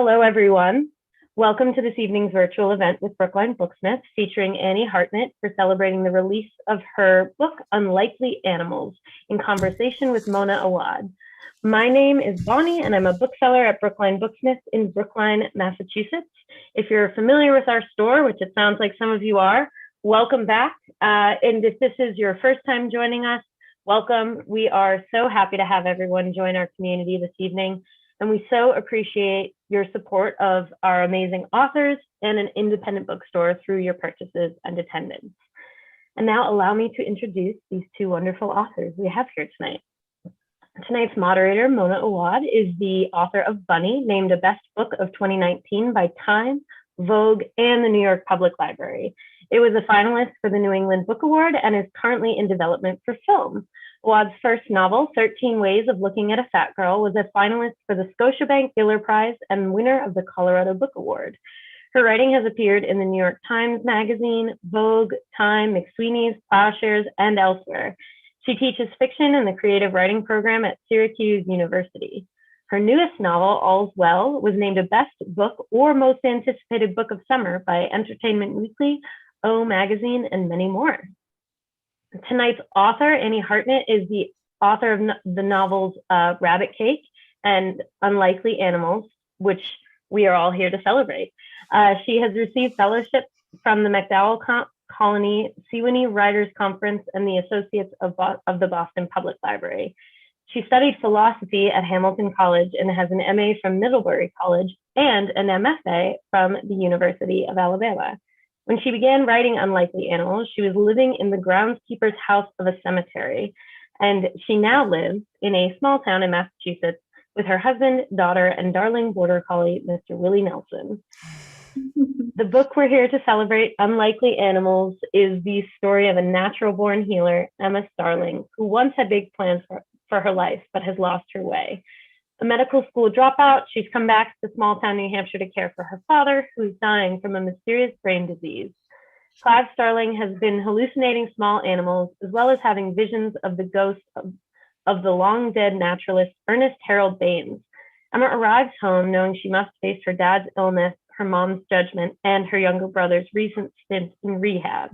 Hello, everyone. Welcome to this evening's virtual event with Brookline Booksmith, featuring Annie Hartnett for celebrating the release of her book, Unlikely Animals, in conversation with Mona Awad. My name is Bonnie, and I'm a bookseller at Brookline Booksmith in Brookline, Massachusetts. If you're familiar with our store, which it sounds like some of you are, welcome back. And if this is your first time joining us, welcome. We are so happy to have everyone join our community this evening. And we so appreciate your support of our amazing authors and an independent bookstore through your purchases and attendance. And now allow me to introduce these two wonderful authors we have here tonight. Tonight's moderator, Mona Awad, is the author of Bunny, named a best book of 2019 by Time, Vogue, and the New York Public Library. It was a finalist for the New England Book Award and is currently in development for film. Awad's first novel, 13 Ways of Looking at a Fat Girl, was a finalist for the Scotiabank Giller Prize and winner of the Colorado Book Award. Her writing has appeared in the New York Times Magazine, Vogue, Time, McSweeney's, Plowshares, and elsewhere. She teaches fiction in the creative writing program at Syracuse University. Her newest novel, All's Well, was named a Best Book or Most Anticipated Book of Summer by Entertainment Weekly, O Magazine, and many more. Tonight's author, Annie Hartnett, is the author of the novels Rabbit Cake and Unlikely Animals, which we are all here to celebrate. She has received fellowships from the MacDowell Colony, Sewanee Writers Conference, and the Associates of the Boston Public Library. She studied philosophy at Hamilton College and has an MA from Middlebury College and an MFA from the University of Alabama. When she began writing Unlikely Animals, she was living in the groundskeeper's house of a cemetery, and she now lives in a small town in Massachusetts with her husband, daughter, and darling border collie, Mr. Willie Nelson. The book we're here to celebrate, Unlikely Animals, is the story of a natural-born healer, Emma Starling, who once had big plans for her life, but has lost her way. A medical school dropout, she's come back to small town New Hampshire to care for her father, who's dying from a mysterious brain disease. Clive Starling has been hallucinating small animals, as well as having visions of the ghost of the long-dead naturalist Ernest Harold Baines. Emma arrives home knowing she must face her dad's illness, her mom's judgment, and her younger brother's recent stint in rehab.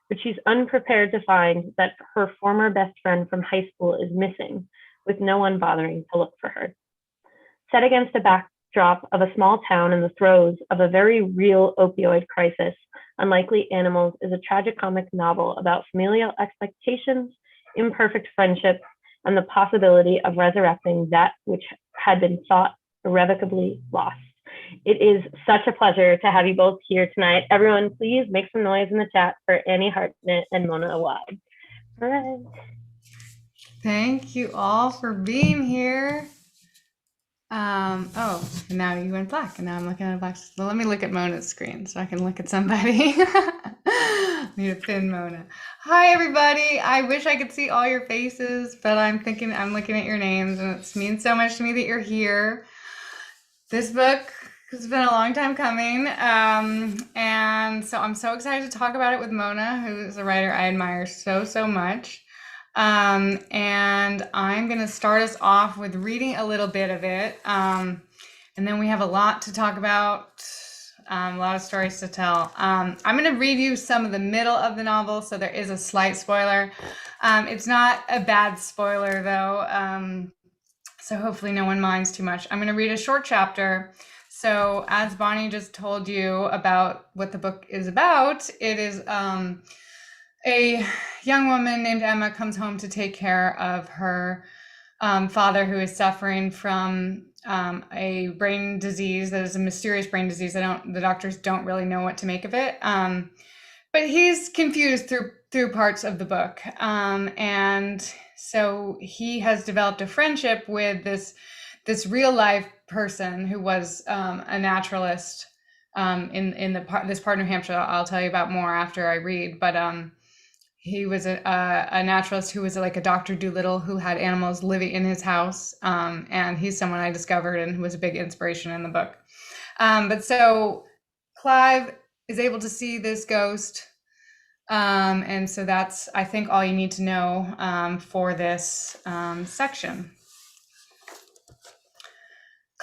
But she's unprepared to find that her former best friend from high school is missing, with no one bothering to look for her. Set against a backdrop of a small town in the throes of a very real opioid crisis, Unlikely Animals is a tragicomic novel about familial expectations, imperfect friendships, and the possibility of resurrecting that which had been thought irrevocably lost. It is such a pleasure to have you both here tonight. Everyone, please make some noise in the chat for Annie Hartnett and Mona Awad. All right. Thank you all for being here. Oh, now you went black, and now I'm looking at a black. So let me look at Mona's screen so I can look at somebody. Need to pin Mona. Hi, everybody. I wish I could see all your faces, but I'm looking at your names, and it means so much to me that you're here. This book has been a long time coming, and so I'm so excited to talk about it with Mona, who is a writer I admire so much. And I'm going to start us off with reading a little bit of it. And then we have a lot to talk about, a lot of stories to tell. I'm going to read you some of the middle of the novel, so there is a slight spoiler. It's not a bad spoiler, though, so hopefully no one minds too much. I'm going to read a short chapter. So as Bonnie just told you about what the book is about, it is a young woman named Emma comes home to take care of her father, who is suffering from a brain disease that is a mysterious brain disease. The doctors don't really know what to make of it, but he's confused through parts of the book, and so he has developed a friendship with this real life person who was a naturalist in this part of New Hampshire. I'll tell you about more after I read, but he was a naturalist who was like a Dr. Dolittle who had animals living in his house. And he's someone I discovered and who was a big inspiration in the book. But so Clive is able to see this ghost. And so that's, I think, all you need to know for this section.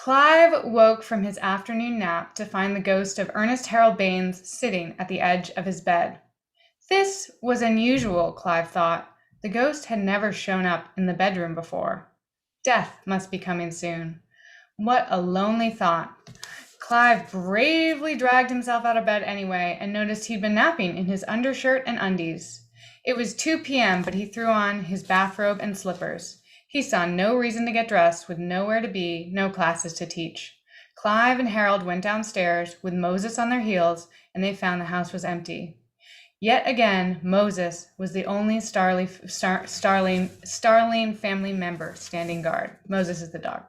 Clive woke from his afternoon nap to find the ghost of Ernest Harold Baines sitting at the edge of his bed. This was unusual, Clive thought. The ghost had never shown up in the bedroom before. Death must be coming soon. What a lonely thought. Clive bravely dragged himself out of bed anyway and noticed he'd been napping in his undershirt and undies. It was 2 p.m., but he threw on his bathrobe and slippers. He saw no reason to get dressed, with nowhere to be, no classes to teach. Clive and Harold went downstairs with Moses on their heels, and they found the house was empty. Yet again, Moses was the only Starling family member standing guard. Moses is the dog.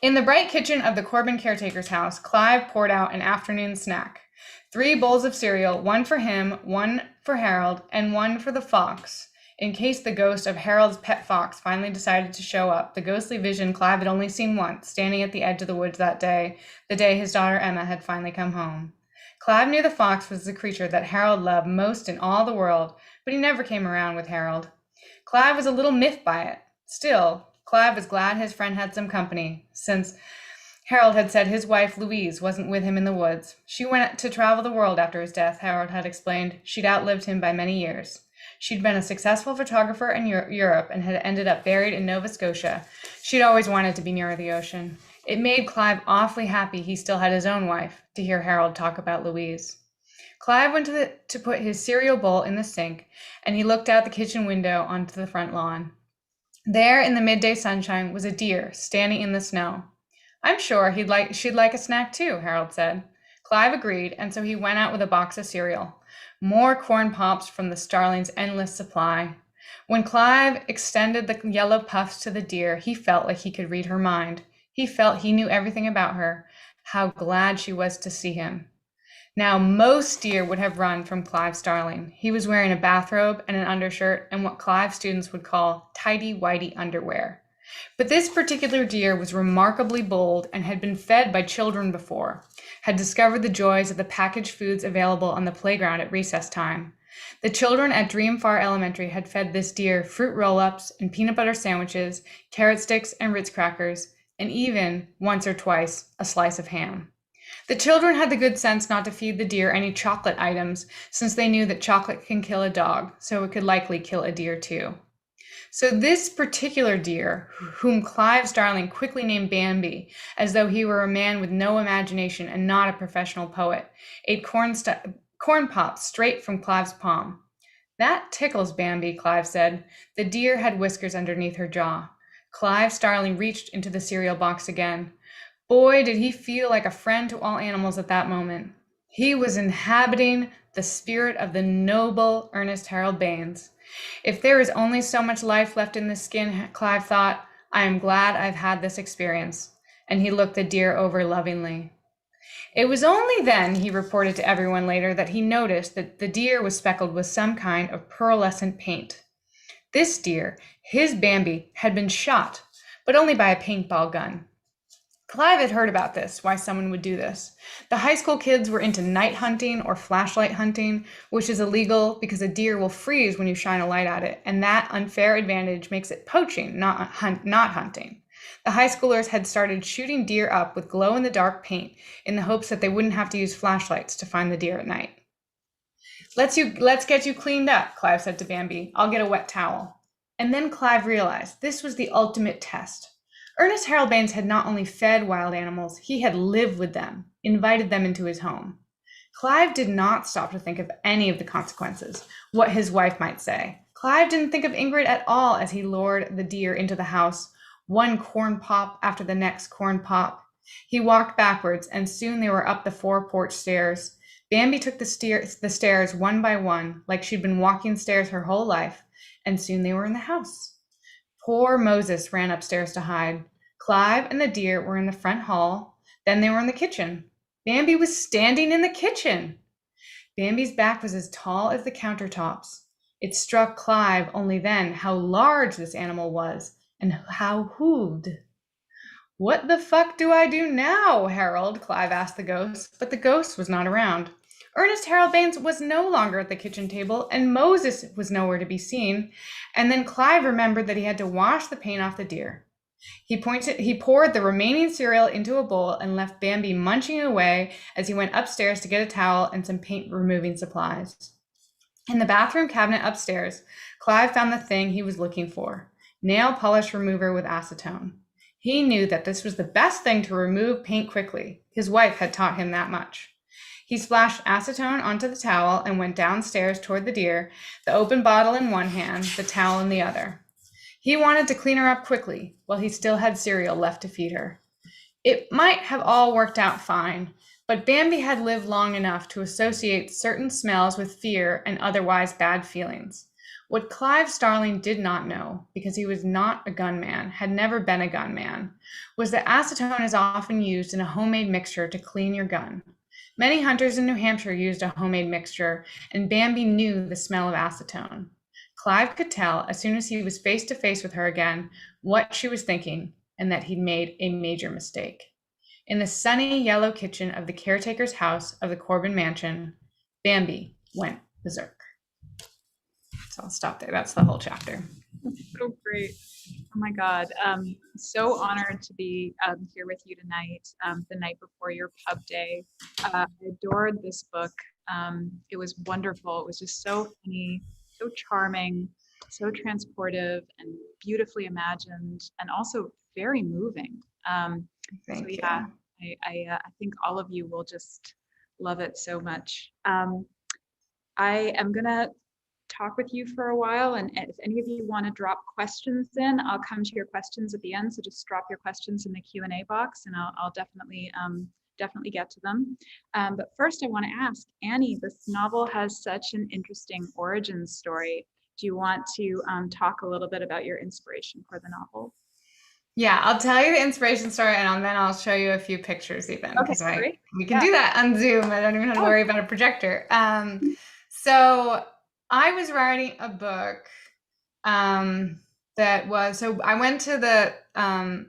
In the bright kitchen of the Corbin caretaker's house, Clive poured out an afternoon snack. 3 bowls of cereal, one for him, one for Harold, and one for the fox. In case the ghost of Harold's pet fox finally decided to show up, the ghostly vision Clive had only seen once, standing at the edge of the woods that day, the day his daughter Emma had finally come home. Clive knew the fox was the creature that Harold loved most in all the world, but he never came around with Harold. Clive was a little miffed by it. Still, Clive was glad his friend had some company, since Harold had said his wife Louise wasn't with him in the woods. She went to travel the world after his death, Harold had explained. She'd outlived him by many years. She'd been a successful photographer in Europe and had ended up buried in Nova Scotia. She'd always wanted to be near the ocean. It made Clive awfully happy he still had his own wife, to hear Harold talk about Louise. Clive went to put his cereal bowl in the sink, and he looked out the kitchen window onto the front lawn. There in the midday sunshine was a deer standing in the snow. I'm sure she'd like a snack too, Harold said. Clive agreed, and so he went out with a box of cereal. More corn pops from the starling's endless supply. When Clive extended the yellow puffs to the deer, he felt like he could read her mind. He felt he knew everything about her, how glad she was to see him. Now, most deer would have run from Clive Starling. He was wearing a bathrobe and an undershirt and what Clive students would call tighty-whitey underwear. But this particular deer was remarkably bold and had been fed by children before, had discovered the joys of the packaged foods available on the playground at recess time. The children at Dreamfar Elementary had fed this deer fruit roll-ups and peanut butter sandwiches, carrot sticks and Ritz crackers, and even, once or twice, a slice of ham. The children had the good sense not to feed the deer any chocolate items, since they knew that chocolate can kill a dog, so it could likely kill a deer too. So this particular deer, whom Clive Starling quickly named Bambi, as though he were a man with no imagination and not a professional poet, ate corn pops straight from Clive's palm. That tickles Bambi, Clive said. The deer had whiskers underneath her jaw. Clive Starling reached into the cereal box again. Boy, did he feel like a friend to all animals at that moment. He was inhabiting the spirit of the noble Ernest Harold Baines. If there is only so much life left in this skin, Clive thought, I am glad I've had this experience. And he looked the deer over lovingly. It was only then, he reported to everyone later, that he noticed that the deer was speckled with some kind of pearlescent paint. This deer, his Bambi, had been shot, but only by a paintball gun. Clive had heard about this, why someone would do this. The high school kids were into night hunting or flashlight hunting, which is illegal because a deer will freeze when you shine a light at it, and that unfair advantage makes it poaching, not hunting. The high schoolers had started shooting deer up with glow-in-the-dark paint in the hopes that they wouldn't have to use flashlights to find the deer at night. Let's get you cleaned up, Clive said to Bambi. I'll get a wet towel. And then Clive realized this was the ultimate test. Ernest Harold Baines had not only fed wild animals, he had lived with them, invited them into his home. Clive did not stop to think of any of the consequences, what his wife might say. Clive didn't think of Ingrid at all as he lured the deer into the house, one corn pop after the next corn pop. He walked backwards, and soon they were up the 4 porch stairs. Bambi took the stairs one by one, like she'd been walking stairs her whole life, and soon they were in the house. Poor Moses ran upstairs to hide. Clive and the deer were in the front hall. Then they were in the kitchen. Bambi was standing in the kitchen. Bambi's back was as tall as the countertops. It struck Clive only then how large this animal was and how hooved. What the fuck do I do now, Harold? Clive asked the ghost, but the ghost was not around. Ernest Harold Baines was no longer at the kitchen table, and Moses was nowhere to be seen. And then Clive remembered that he had to wash the paint off the deer. He poured the remaining cereal into a bowl and left Bambi munching it away as he went upstairs to get a towel and some paint removing supplies. In the bathroom cabinet upstairs, Clive found the thing he was looking for: nail polish remover with acetone. He knew that this was the best thing to remove paint quickly. His wife had taught him that much. He splashed acetone onto the towel and went downstairs toward the deer, the open bottle in one hand, the towel in the other. He wanted to clean her up quickly while he still had cereal left to feed her. It might have all worked out fine, but Bambi had lived long enough to associate certain smells with fear and otherwise bad feelings. What Clive Starling did not know, because he was not a gunman, had never been a gunman, was that acetone is often used in a homemade mixture to clean your gun. Many hunters in New Hampshire used a homemade mixture, and Bambi knew the smell of acetone. Clive could tell, as soon as he was face to face with her again, what she was thinking and that he'd made a major mistake. In the sunny yellow kitchen of the caretaker's house of the Corbin mansion, Bambi went berserk. So I'll stop there. That's the whole chapter. So great. Oh my God. So honored to be here with you tonight, the night before your pub day. I adored this book. It was wonderful. It was just so funny, so charming, so transportive and beautifully imagined, and also very moving. Thank you. I think all of you will just love it so much. I am gonna talk with you for a while, and if any of you want to drop questions in, I'll come to your questions at the end. So just drop your questions in the Q&A box, and I'll definitely get to them. But first, I want to ask Annie. This novel has such an interesting origin story. Do you want to talk a little bit about your inspiration for the novel? Yeah, I'll tell you the inspiration story, and then I'll show you a few pictures even, because great. We can do that on Zoom. I don't even have to worry about a projector. So I was writing a book so I went to an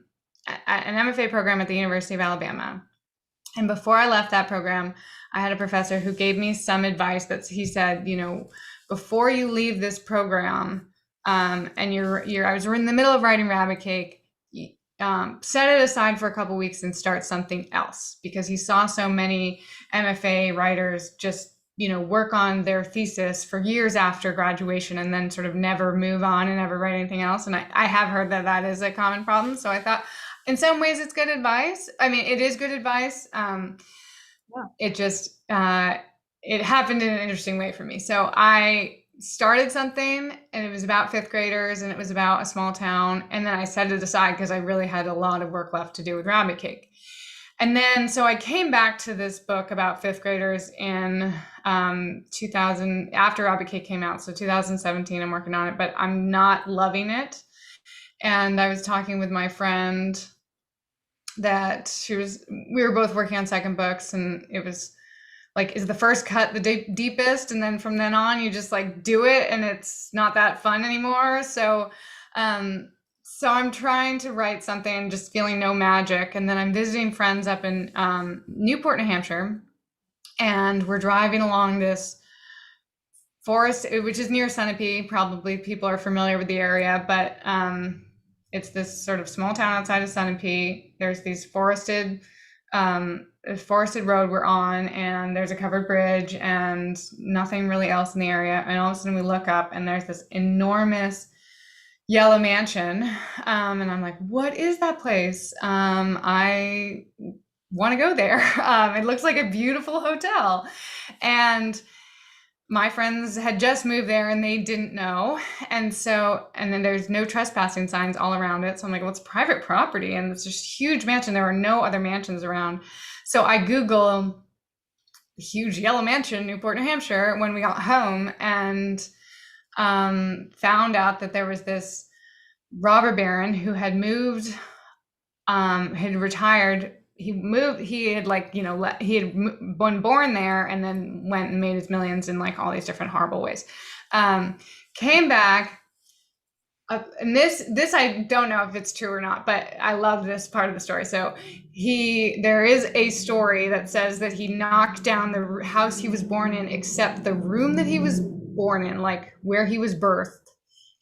MFA program at the University of Alabama. And before I left that program, I had a professor who gave me some advice that he said, before you leave this program, and I was in the middle of writing Rabbit Cake, set it aside for a couple weeks and start something else, because he saw so many MFA writers just work on their thesis for years after graduation and then sort of never move on and never write anything else. And I have heard that is a common problem. So I thought in some ways it's good advice. I mean, it is good advice. It just, it happened in an interesting way for me. So I started something, and it was about fifth graders, and it was about a small town. And then I set it aside because I really had a lot of work left to do with Rabbit Cake. And then, so I came back to this book about fifth graders in 2000, after Rabbit Cake came out. So 2017, I'm working on it, but I'm not loving it. And I was talking with my friend that we were both working on second books, and it was like, is the first cut the deepest? And then from then on, you just like do it, and it's not that fun anymore. So I'm trying to write something, just feeling no magic. And then I'm visiting friends up in Newport, New Hampshire. And we're driving along this forest, which is near Sunapee. Probably people are familiar with the area, but it's this sort of small town outside of Sunapee. There's these forested road we're on, and there's a covered bridge and nothing really else in the area. And all of a sudden we look up, and there's this enormous yellow mansion, and I'm like, what is that place? I want to go there. It looks like a beautiful hotel. And my friends had just moved there and they didn't know. And then there's no trespassing signs all around it. So I'm like, well, it's private property, and it's just a huge mansion. There are no other mansions around. So I Google huge yellow mansion, Newport, New Hampshire, when we got home, and found out that there was this robber baron who had moved, had retired. He had been born there and then went and made his millions in like all these different horrible ways. Came back, and this I don't know if it's true or not, but I love this part of the story. So there is a story that says that he knocked down the house he was born in, except the room that he was born in, like where he was birthed,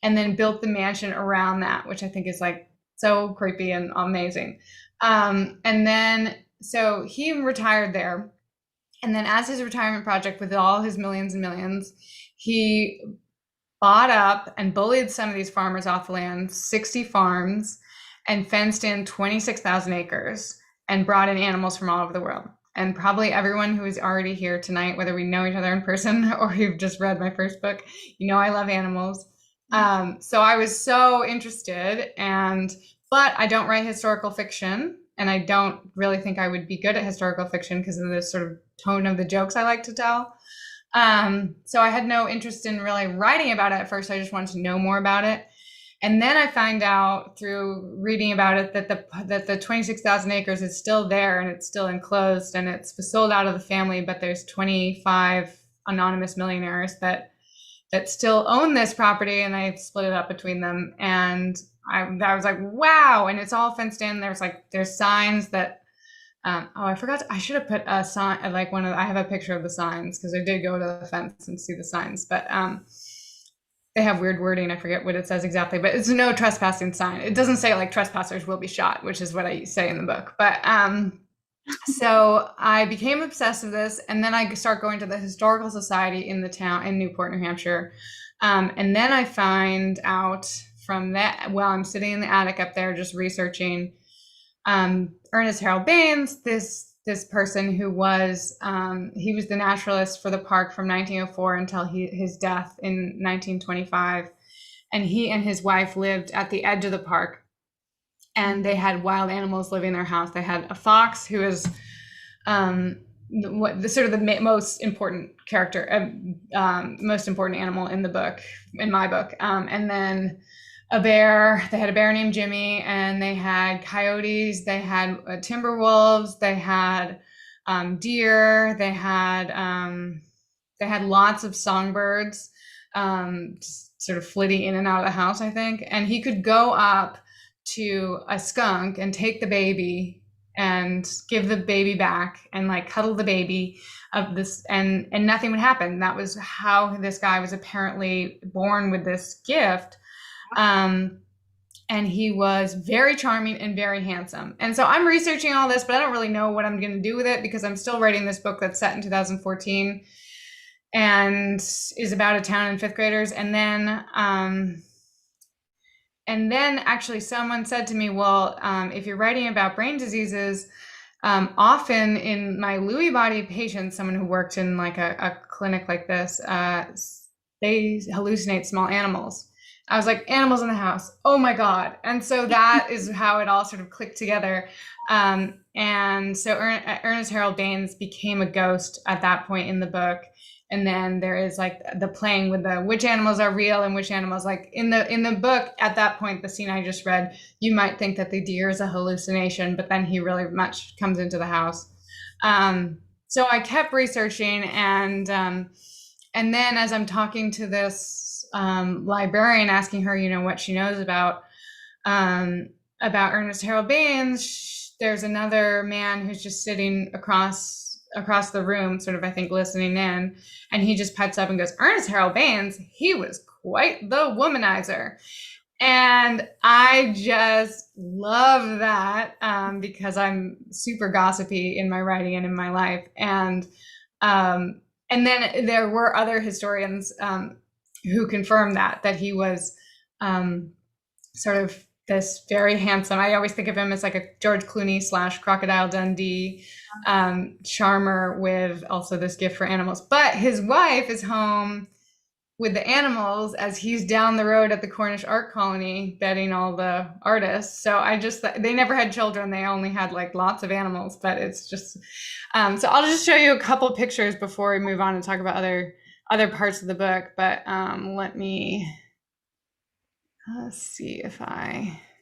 and then built the mansion around that, which I think is like so creepy and amazing. And then, so he retired there. And then as his retirement project with all his millions and millions, he bought up and bullied some of these farmers off the land, 60 farms, and fenced in 26,000 acres and brought in animals from all over the world. And probably everyone who is already here tonight, whether we know each other in person or you've just read my first book, you know I love animals. So I was so interested, but I don't write historical fiction, and I don't really think I would be good at historical fiction because of the sort of tone of the jokes I like to tell. So I had no interest in really writing about it at first. I just wanted to know more about it. And then I find out through reading about it that the 26,000 acres is still there, and it's still enclosed, and it's sold out of the family, but there's 25 anonymous millionaires that still own this property, and they split it up between them. And I was like, wow. And it's all fenced in. There's signs that, I forgot, I should have put a sign, like I have a picture of the signs because I did go to the fence and see the signs, but they have weird wording. I forget what it says exactly, but it's no trespassing sign. It doesn't say like trespassers will be shot, which is what I say in the book. But so I became obsessed with this, and then I start going to the historical society in the town in Newport, New Hampshire. And then I find out from that, while I'm sitting in the attic up there just researching, Ernest Harold Baines, this person who was he was the naturalist for the park from 1904 until his death in 1925, and he and his wife lived at the edge of the park, and they had wild animals living in their house. They had a fox who is the most important character, most important animal in the book, in my book, and then a bear. They had a bear named Jimmy, and they had coyotes, they had timber wolves, they had deer, they had lots of songbirds, just sort of flitting in and out of the house, I think. And he could go up to a skunk and take the baby and give the baby back and like cuddle the baby of this, and nothing would happen. That was how this guy was apparently born with this gift. And he was very charming and very handsome. And so I'm researching all this, but I don't really know what I'm going to do with it because I'm still writing this book that's set in 2014 and is about a town and fifth graders. And then actually someone said to me, well, if you're writing about brain diseases, often in my Lewy body patients, someone who worked in like a clinic like this, they hallucinate small animals. I was like, animals in the house. Oh my God. And so that is how it all sort of clicked together. And so Ernest Harold Baines became a ghost at that point in the book. And then there is like the playing with which animals are real and which animals, like in the book at that point, the scene I just read, you might think that the deer is a hallucination, but then he really much comes into the house. So I kept researching, and then as I'm talking to this librarian, asking her, what she knows about Ernest Harold Baines, there's another man who's just sitting across the room, sort of, I think, listening in, and he just pipes up and goes, Ernest Harold Baines, he was quite the womanizer. And I just love that because I'm super gossipy in my writing and in my life. And then there were other historians who confirmed that he was sort of this very handsome, I always think of him as like a George Clooney / Crocodile Dundee charmer with also this gift for animals. But his wife is home with the animals as he's down the road at the Cornish Art Colony bedding all the artists. So they never had children. They only had like lots of animals, but it's just, so I'll just show you a couple of pictures before we move on and talk about other parts of the book. But let me see if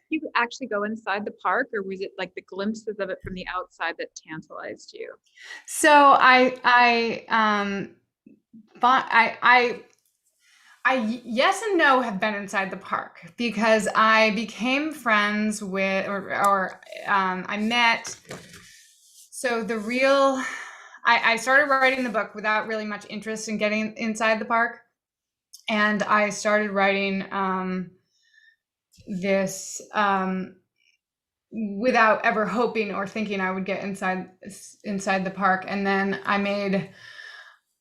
you actually go inside the park, or was it like the glimpses of it from the outside that tantalized you? So I yes and no have been inside the park because I became friends with, or I met, so I started writing the book without really much interest in getting inside the park. And I started writing this without ever hoping or thinking I would get inside the park. And then I made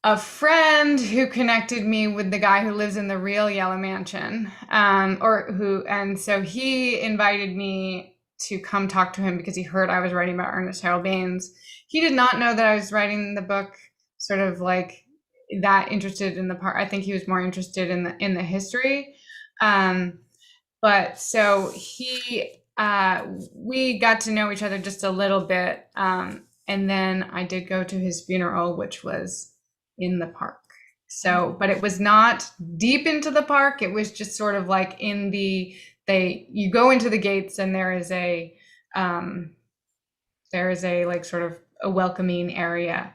a friend who connected me with the guy who lives in the real Yellow Mansion, and so he invited me to come talk to him because he heard I was writing about Ernest Harold Baines. He did not know that I was writing the book sort of like that interested in the park. I think he was more interested in the history. But so we got to know each other just a little bit. And then I did go to his funeral, which was in the park. So, but it was not deep into the park. It was just sort of like you go into the gates and there is a like sort of a welcoming area.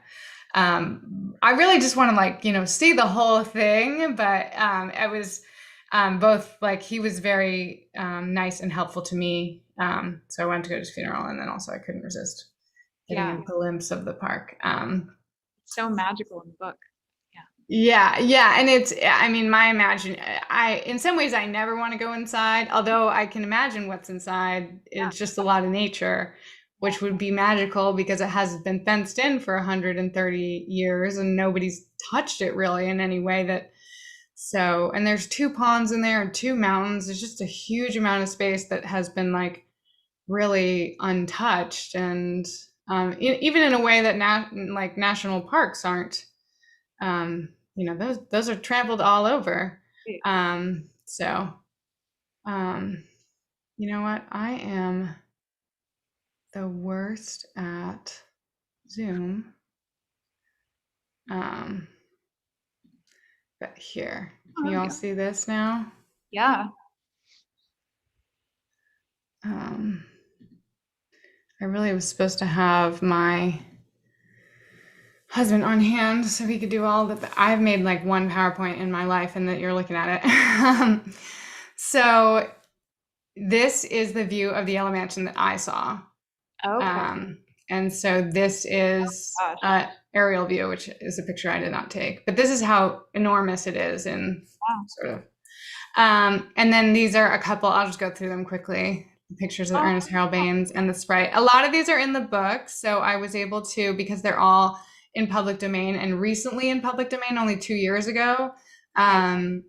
I really just want to like, see the whole thing, but I was both like, he was very nice and helpful to me. So I wanted to go to his funeral, and then also I couldn't resist getting a glimpse of the park. So magical in the book. Yeah. And in some ways I never want to go inside, although I can imagine what's inside. It's just a lot of nature, which would be magical because it has been fenced in for 130 years and nobody's touched it really in any way and there's 2 ponds in there and 2 mountains. There's just a huge amount of space that has been like really untouched, and even in a way that like national parks aren't. Those are trampled all over. So you know what? I am the worst at Zoom. But here, can you all see this now? Yeah. I really was supposed to have my husband on hand so he could do all that. I've made like one PowerPoint in my life, and that you're looking at it. So this is the view of the Yellow Mansion that I saw. Okay. And so this is an aerial view, which is a picture I did not take, but this is how enormous it is in sort of. And then these are a couple, I'll just go through them quickly. Pictures of Ernest Harold Baines and the Sprite. A lot of these are in the book, so I was able to, because they're all in public domain and recently in public domain, only 2 years ago, I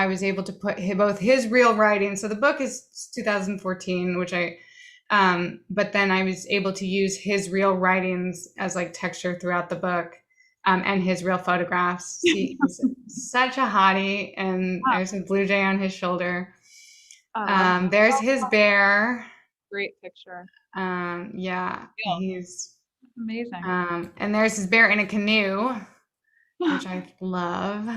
was able to put both his real writing. So the book is 2014, but then I was able to use his real writings as like texture throughout the book, and his real photographs. He's such a hottie, and there's a blue jay on his shoulder. There's his bear. Great picture. Yeah, he's amazing. And there's his bear in a canoe, which I love.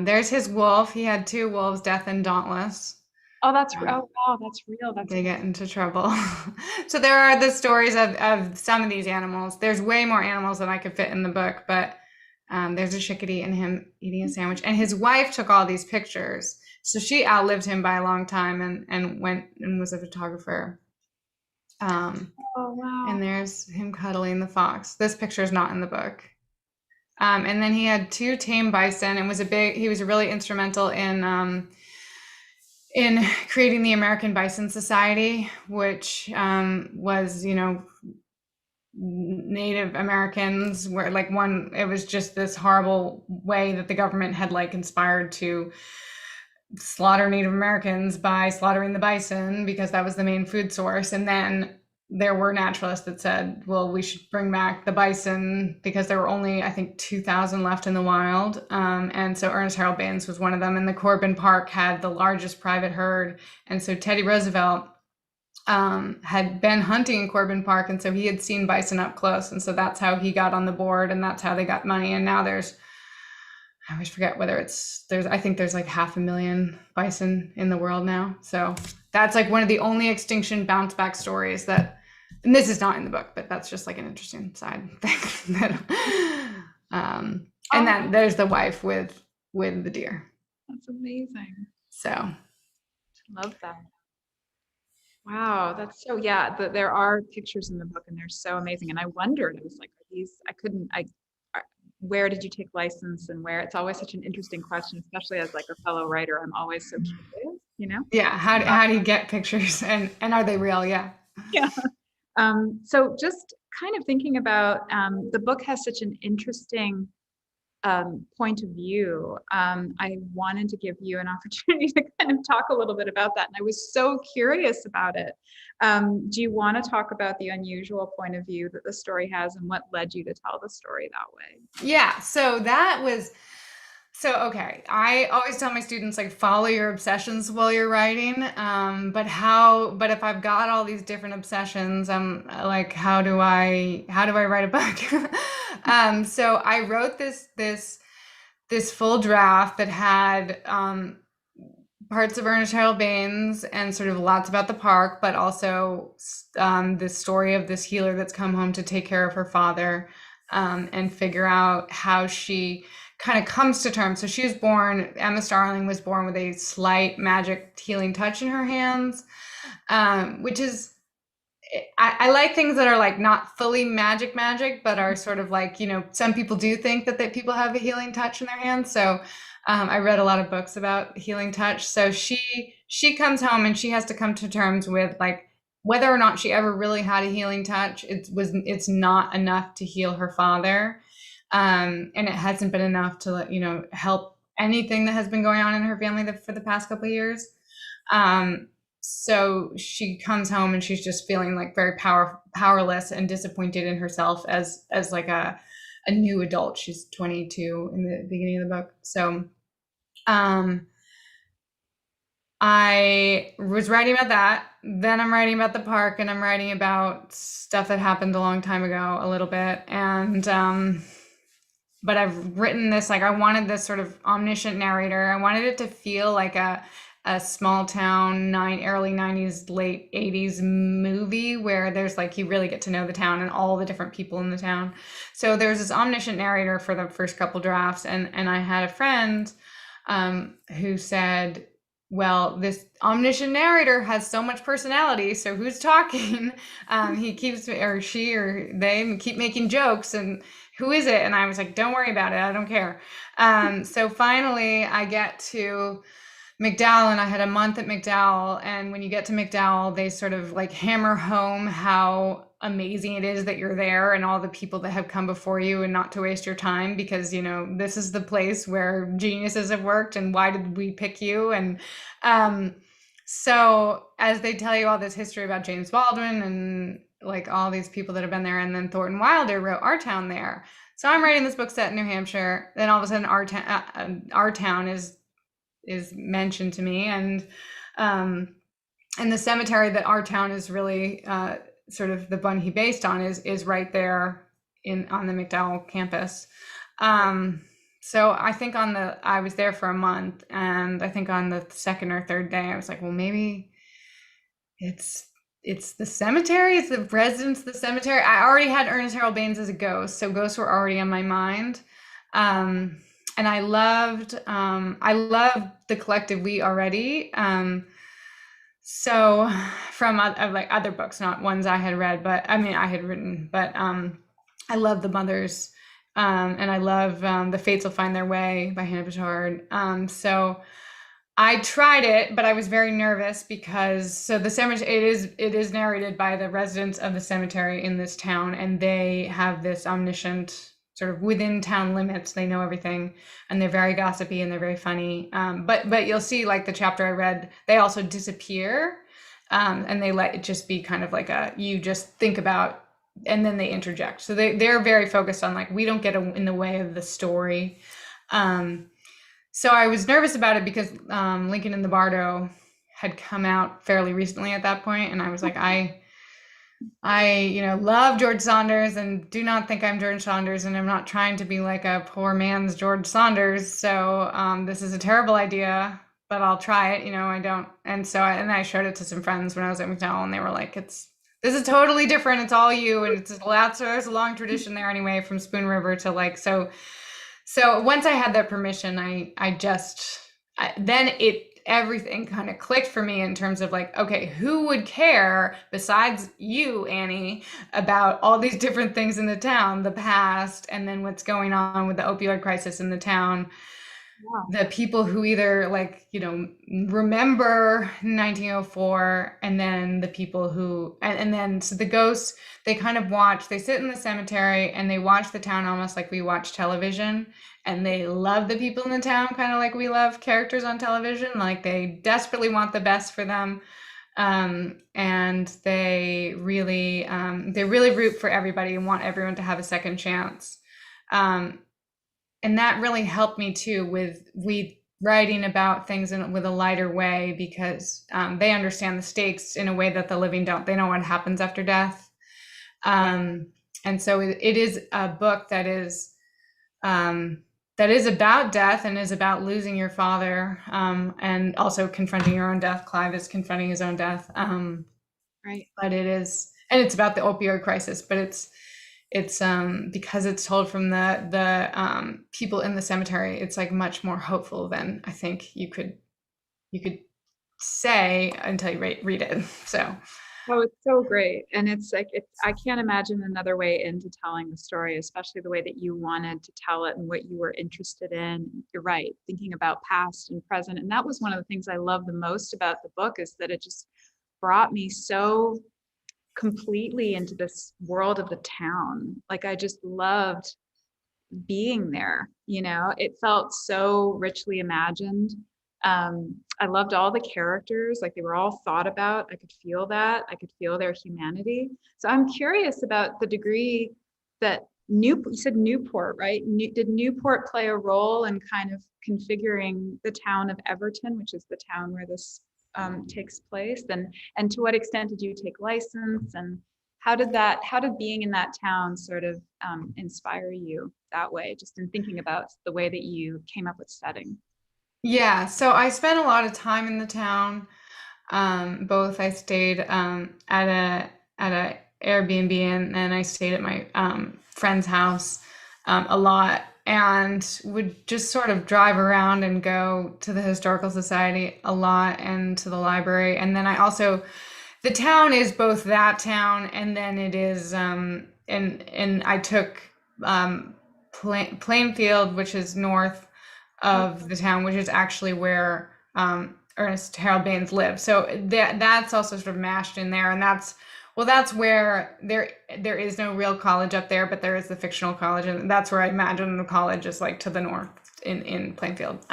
There's his wolf. He had 2 wolves, Death and Dauntless. Oh, that's wow, that's real. They get into trouble. So there are the stories of some of these animals. There's way more animals than I could fit in the book, but there's a chickadee and him eating a sandwich. And his wife took all these pictures. So she outlived him by a long time and went and was a photographer. Oh, wow. And there's him cuddling the fox. This picture is not in the book. And then he had 2 tame bison and he was really instrumental in creating the American Bison Society, which was, Native Americans were it was just this horrible way that the government had conspired to slaughter Native Americans by slaughtering the bison because that was the main food source. And then there were naturalists that said, well, we should bring back the bison because there were only, I think, 2,000 left in the wild. And so Ernest Harold Baines was one of them. And the Corbin Park had the largest private herd. And so Teddy Roosevelt had been hunting in Corbin Park. And so he had seen bison up close. And so that's how he got on the board, and that's how they got money. And now I always forget whether I think there's 500,000 bison in the world now. So that's one of the only extinction bounce back stories and this is not in the book, but that's just an interesting side thing. And then there's the wife with the deer. That's amazing. So. Love that. Wow, that's so, there are pictures in the book and they're so amazing. And I wondered, I was like, where did you take license and where? It's always such an interesting question, especially as a fellow writer. I'm always so curious. you know? Yeah. How do you get pictures, and are they real? Yeah. Yeah. So just kind of thinking about the book has such an interesting point of view. I wanted to give you an opportunity to kind of talk a little bit about that, and I was so curious about it. Do you want to talk about the unusual point of view that the story has and what led you to tell the story that way? Yeah. Okay. I always tell my students, like, follow your obsessions while you're writing. But if I've got all these different obsessions, I'm like, how do I write a book? So I wrote this full draft that had parts of Ernest Harold Baines and sort of lots about the park, but also the story of this healer that's come home to take care of her father, and figure out how she kind of comes to terms. So Emma Starling was born with a slight magic healing touch in her hands, which is, I like things that are like not fully magic, but are sort of like, some people do think that people have a healing touch in their hands. So I read a lot of books about healing touch. So she comes home and she has to come to terms with, like, whether or not she ever really had a healing touch. It's not enough to heal her father, and it hasn't been enough to help anything that has been going on in her family for the past couple of years. So she comes home and she's just feeling like very powerless and disappointed in herself as like a new adult. She's 22 in the beginning of the book. So I was writing about that. Then I'm writing about the park, and I'm writing about stuff that happened a long time ago a little bit. And but I've written this, like, I wanted this sort of omniscient narrator. I wanted it to feel like a small town, early 90s, late 80s movie where there's, like, you really get to know the town and all the different people in the town. So there's this omniscient narrator for the first couple drafts, and I had a friend who said, well, this omniscient narrator has so much personality, so who's talking? He keeps, or she or they keep making jokes, and who is it? And I was like, don't worry about it, I don't care. So finally I get to MacDowell, and I had a month at MacDowell. And when you get to MacDowell, they sort of like hammer home how amazing it is that you're there and all the people that have come before you, and not to waste your time, because, this is the place where geniuses have worked, and why did we pick you? And so as they tell you all this history about James Baldwin and like all these people that have been there, and then Thornton Wilder wrote Our Town there. So I'm writing this book set in New Hampshire. Then all of a sudden Our Town is mentioned to me, and the cemetery that Our Town is really sort of the one he based on is right there on the MacDowell campus. So I think I was there for a month, and I think on the second or third day I was like, well, maybe it's the cemetery, it's the residents of the cemetery. I already had Ernest Harold Baines as a ghost, so ghosts were already on my mind. And I loved the collective We already. So from like other books, not ones I had read, but I mean I had written, but I love The Mothers, and I love The Fates Will Find Their Way by Hannah Pittard. So I tried it, but I was very nervous because the cemetery, it is narrated by the residents of the cemetery in this town, and they have this omniscient sort of within town limits. They know everything, and they're very gossipy and they're very funny. But you'll see, like the chapter I read, they also disappear, and they let it just be kind of like you just think about, and then they interject. So they're very focused on, like, we don't get in the way of the story. So I was nervous about it because Lincoln in the Bardo had come out fairly recently at that point, and I was like, I love George Saunders, and do not think I'm George Saunders, and I'm not trying to be like a poor man's George Saunders. So this is a terrible idea, but I'll try it. I don't. And so I showed it to some friends when I was at MacDowell, and they were like, this is totally different. It's all you, and there's a long tradition there anyway, from Spoon River to like so. So once I had that permission, then everything kind of clicked for me in terms of like, okay, who would care besides you, Annie, about all these different things in the town, the past, and then what's going on with the opioid crisis in the town? Wow. the people who either like, remember 1904, and then the people who, and then so the ghosts, they kind of watch, they sit in the cemetery and they watch the town almost like we watch television, and they love the people in the town kind of like we love characters on television, like they desperately want the best for them. And they really root for everybody and want everyone to have a second chance. And that really helped me too with writing about things with a lighter way, because they understand the stakes in a way that the living don't. They know what happens after death. And so it is a book that is about death and is about losing your father, and also confronting your own death. Clive is confronting his own death. Right. But it's about the opioid crisis, but it's because it's told from the people in the cemetery, it's like much more hopeful than I think you could say until you read it. So Oh, it's so great. And it's like, I can't imagine another way into telling the story, especially the way that you wanted to tell it and what you were interested in. You're right, thinking about past and present. And that was one of the things I love the most about the book, is that it just brought me so completely into this world of the town. Like I just loved being there, it felt so richly imagined. I loved all the characters, like they were all thought about. I could feel that. I could feel their humanity. So I'm curious about the degree that you said Newport, right? Did Newport play a role in kind of configuring the town of Everton, which is the town where this takes place? And to what extent did you take license, and how did being in that town sort of inspire you that way, just in thinking about the way that you came up with setting? yeah, so I spent a lot of time in the town. Both I stayed at a Airbnb, and I stayed at my friend's house a lot, and would just sort of drive around and go to the historical society a lot and to the library. And then the town is both that town, and then it is and I took Plainfield, which is north of the town, which is actually where Ernest Harold Baines lived. So that's also sort of mashed in there, and that's where there is no real college up there, but there is the fictional college, and that's where I imagine the college is, like to the north in Plainfield.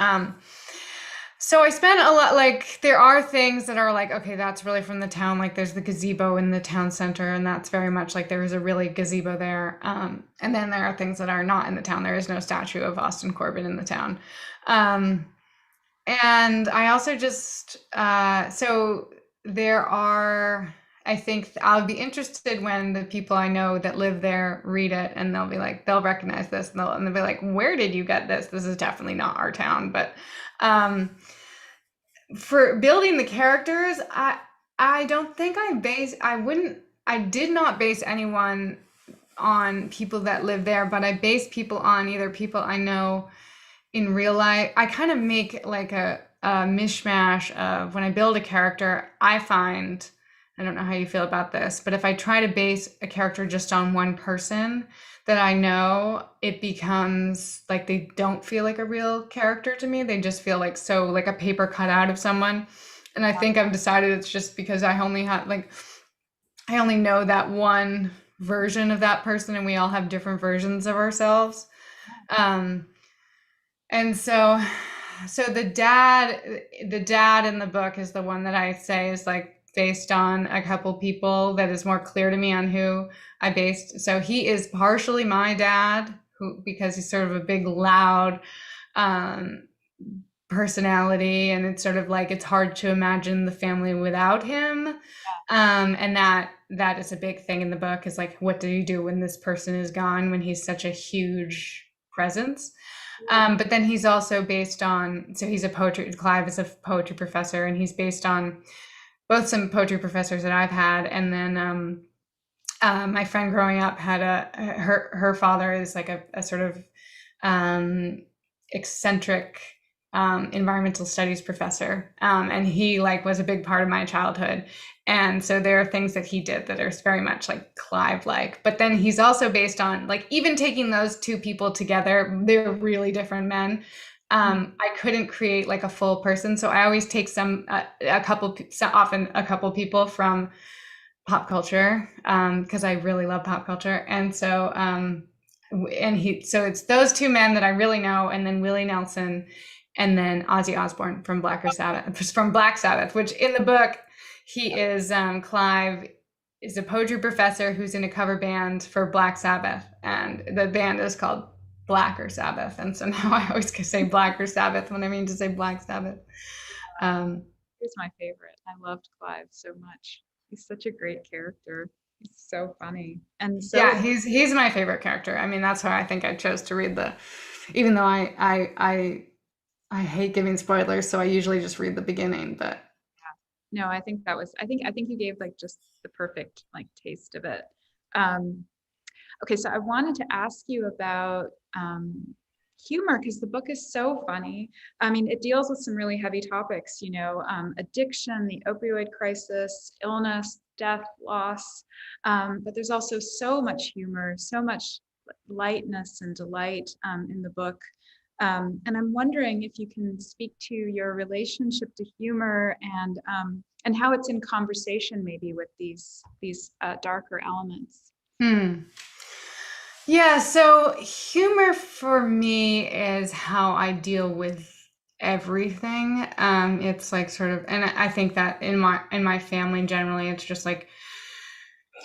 So I spent a lot, like there are things that are like, okay, that's really from the town. Like there's the gazebo in the town center, and that's very much like there is a really gazebo there. And then there are things that are not in the town. There is no statue of Austin Corbett in the town. And I also just, so there are, I think I'll be interested when the people I know that live there read it, and they'll be like, they'll recognize this, and they'll be like, where did you get this? This is definitely not our town. But for building the characters, I don't think I did not base anyone on people that live there, but I based people on either people I know in real life. I kind of make like a mishmash of, when I build a character, I don't know how you feel about this, but if I try to base a character just on one person that I know, it becomes like they don't feel like a real character to me. They just feel like a paper cut out of someone. And I think I've decided it's just because I only know that one version of that person, and we all have different versions of ourselves. And so the dad in the book is the one that I say is like based on a couple people that is more clear to me on who I based. So he is partially my dad, because he's sort of a big, loud personality, and it's sort of like it's hard to imagine the family without him. And that is a big thing in the book, is like, what do you do when this person is gone, when he's such a huge presence? But then he's also based on, so Clive is a poetry professor, and he's based on both some poetry professors that I've had, and then my friend growing up had her father is like a sort of eccentric environmental studies professor, and he like was a big part of my childhood. And so there are things that he did that are very much like Clive-like. But then he's also based on, like, even taking those two people together, they're really different men. I couldn't create like a full person, so I always take often a couple people from pop culture, because I really love pop culture, and so so it's those two men that I really know, and then Willie Nelson, and then Ozzy Osbourne from Black Sabbath, which in the book he is Clive is a poetry professor who's in a cover band for Black Sabbath, and the band is called Blacker Sabbath, and so now I always say Blacker Sabbath when I mean to say Black Sabbath. He's my favorite. I loved Clive so much. He's such a great character. He's so funny. And so yeah, he's my favorite character. I mean, that's why I think I chose to read even though I hate giving spoilers, so I usually just read the beginning, but no, I think you gave like just the perfect like taste of it. Okay, so I wanted to ask you about humor, because the book is so funny. I mean, it deals with some really heavy topics, addiction, the opioid crisis, illness, death, loss. But there's also so much humor, so much lightness and delight in the book. And I'm wondering if you can speak to your relationship to humor and how it's in conversation maybe with these darker elements. Yeah, so humor for me is how I deal with everything. It's like sort of, and I think that in my family generally, it's just like,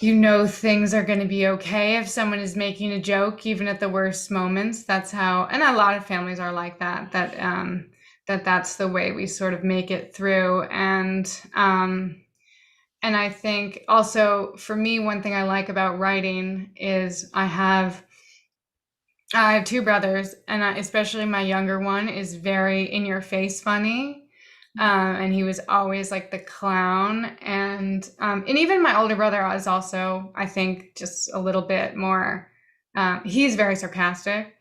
things are going to be okay if someone is making a joke, even at the worst moments. That's how, and a lot of families are like that, that's the way we sort of make it through. And I think also for me, one thing I like about writing is I have two brothers, and especially my younger one is very in your face funny. And he was always like the clown, and even my older brother is also, I think, just a little bit more, he's very sarcastic.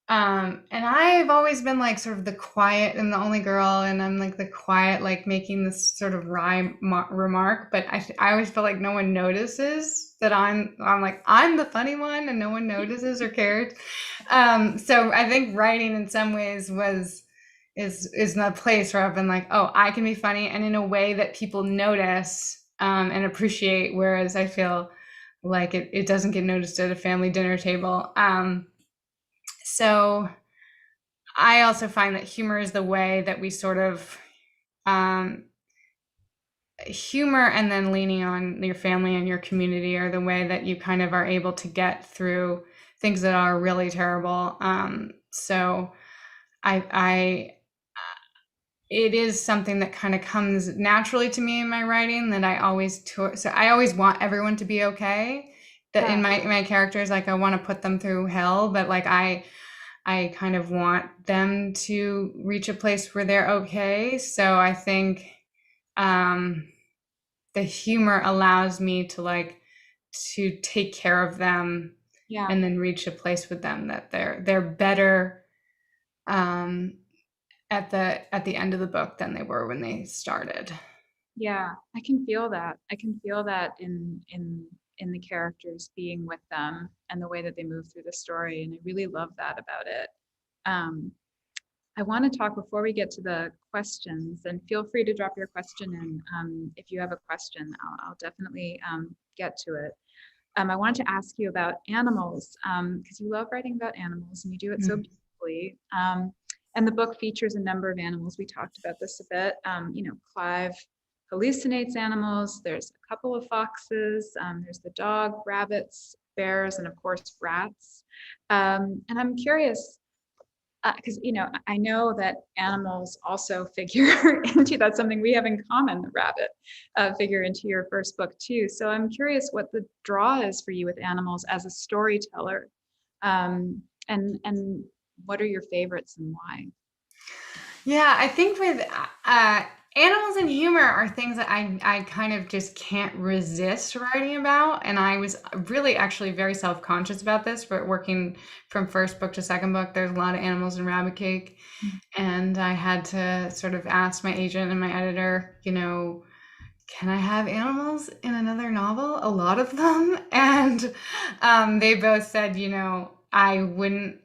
And I've always been like sort of the quiet and the only girl, and I'm like the quiet, like making this sort of wry remark, but I always feel like no one notices that I'm the funny one, and no one notices or cares. So I think writing in some ways is the place where I've been like, oh, I can be funny, and in a way that people notice and appreciate, whereas I feel like it doesn't get noticed at a family dinner table. So I also find that humor is the way that we sort of humor and then leaning on your family and your community are the way that you kind of are able to get through things that are really terrible. So it is something that kind of comes naturally to me in my writing, that I always want everyone to be okay. That in my characters, like I want to put them through hell, but like I kind of want them to reach a place where they're okay. So I think the humor allows me to take care of them, and then reach a place with them that they're better at the end of the book than they were when they started. Yeah, I can feel that. I can feel that in the characters being with them and the way that they move through the story. And I really love that about it. I want to talk before we get to the questions, and feel free to drop your question in. If you have a question, I'll definitely get to it. I wanted to ask you about animals, because you love writing about animals and you do it so beautifully. And the book features a number of animals. We talked about this a bit. Clive hallucinates animals. There's a couple of foxes. There's the dog, rabbits, bears, and of course, rats. And I'm curious, because I know that animals also figure into, that's something we have in common, the rabbit figure into your first book too. So I'm curious what the draw is for you with animals as a storyteller, and what are your favorites and why? Yeah, I think with animals and humor are things that I kind of just can't resist writing about. And I was really actually very self-conscious about this, but working from first book to second book, there's a lot of animals in Rabbit Cake. And I had to sort of ask my agent and my editor, can I have animals in another novel? A lot of them. And they both said, I wouldn't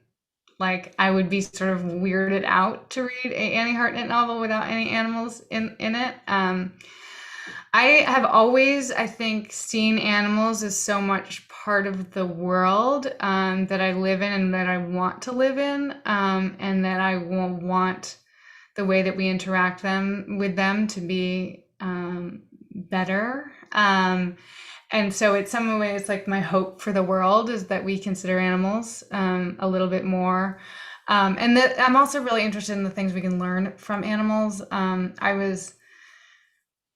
like I would be sort of weirded out to read a Annie Hartnett novel without any animals in it. I have always, I think, seen animals as so much part of the world that I live in and that I want to live in, and that I will want the way that we interact with them to be better. And so it's some ways like my hope for the world is that we consider animals a little bit more. And that I'm also really interested in the things we can learn from animals.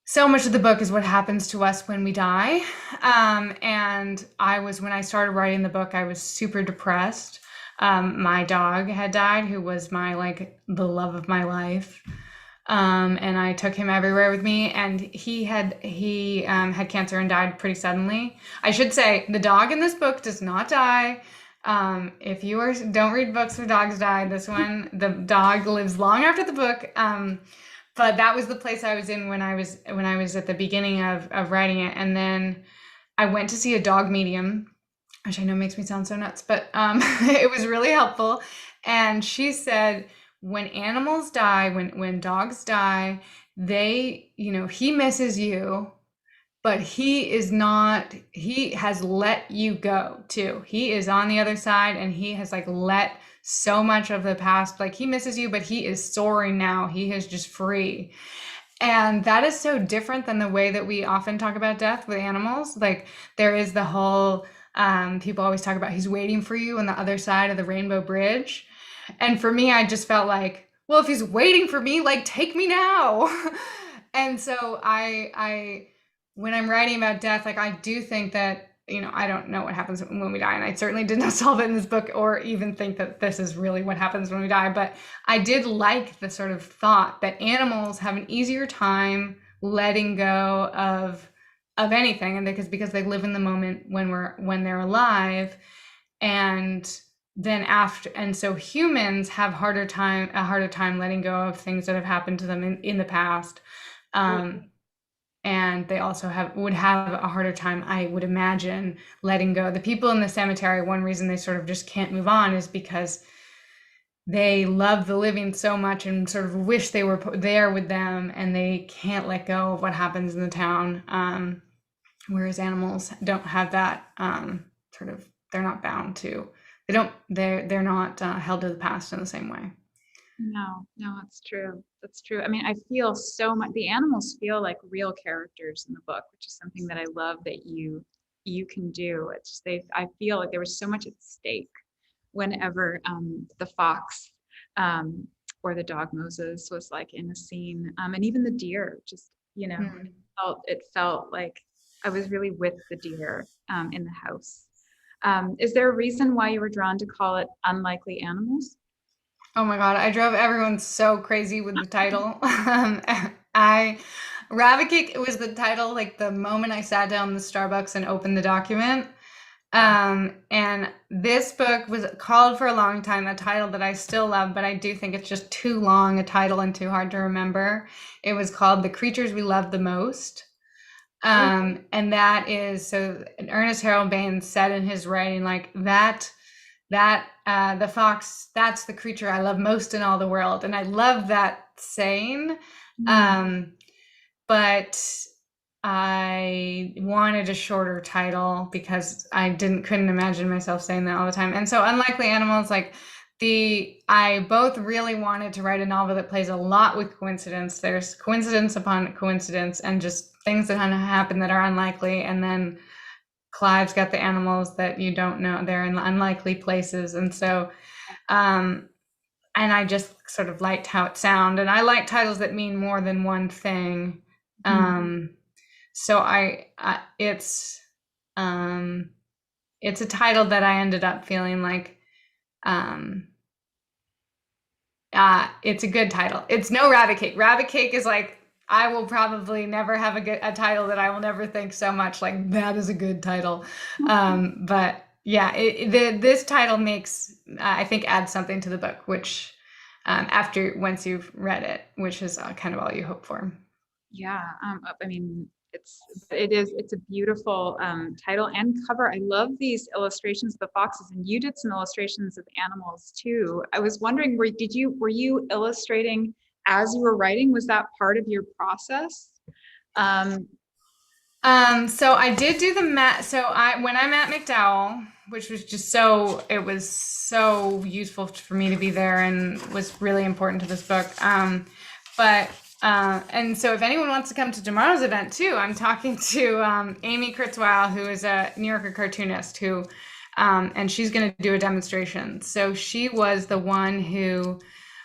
So much of the book is what happens to us when we die. And when I started writing the book, I was super depressed. My dog had died, who was the love of my life. And I took him everywhere with me, and he had cancer and died pretty suddenly. I should say the dog in this book does not die. If you don't read books where dogs die, the dog lives long after the book. But that was the place I was in when I was at the beginning of writing it. And then I went to see a dog medium, which I know makes me sound so nuts, but it was really helpful. And she said, when animals die, when dogs die, he misses you, but he has let you go too. He is on the other side, and he has let so much of the past, he misses you, but he is soaring now. He is just free. And that is so different than the way that we often talk about death with animals. There is the whole, people always talk about he's waiting for you on the other side of the rainbow bridge. And for me, I just felt well, if he's waiting for me, take me now. And so when I'm writing about death, I do think that, I don't know what happens when we die, and I certainly did not solve it in this book or even think that this is really what happens when we die. But I did like the sort of thought that animals have an easier time letting go of anything, and because they live in the moment when they're alive, and then so humans have a harder time letting go of things that have happened to them in the past. And they also would have a harder time, I would imagine, letting go. The people in the cemetery, one reason they sort of just can't move on is because they love the living so much and sort of wish they were there with them, and they can't let go of what happens in the town. Whereas animals don't have that they're not bound to. They're not held to the past in the same way. No, that's true. That's true. I mean, I feel so much, the animals feel like real characters in the book, which is something that I love that you can do. It's just, I feel like there was so much at stake whenever the fox or the dog Moses was in a scene, and even the deer, just, it felt like I was really with the deer in the house. Is there a reason why you were drawn to call it Unlikely Animals? Oh my God, I drove everyone so crazy with the title. Rabbit Cake was the title, the moment I sat down in the Starbucks and opened the document. And this book was called for a long time a title that I still love, but I do think it's just too long a title and too hard to remember. It was called The Creatures We Love the Most. And that is, so Ernest Harold Baines said in his writing, the fox, that's the creature I love most in all the world. And I love that saying. But I wanted a shorter title because I couldn't imagine myself saying that all the time. And so Unlikely Animals, I both really wanted to write a novel that plays a lot with coincidence. There's coincidence upon coincidence and just things that happen that are unlikely. And then Clive's got the animals that you don't know. They're in unlikely places. And so, and I just sort of liked how it sounded. And I like titles that mean more than one thing. So it's a title that I ended up feeling it's a good title. It's no Rabbit Cake. Rabbit Cake is I will probably never have a title that I will never think so much that is a good title. But yeah, this title makes, I think, adds something to the book, which once you've read it, which is kind of all you hope for. Yeah. I mean, It's a beautiful title and cover. I love these illustrations of the foxes, and you did some illustrations of animals too. I was wondering, were you illustrating as you were writing? Was that part of your process? So I did do the mat. So when I met McDowell, which was it was so useful for me to be there and was really important to this book. And so if anyone wants to come to tomorrow's event too, I'm talking to Amy Kurzweil, who is a New Yorker cartoonist and she's going to do a demonstration. So she was the one who,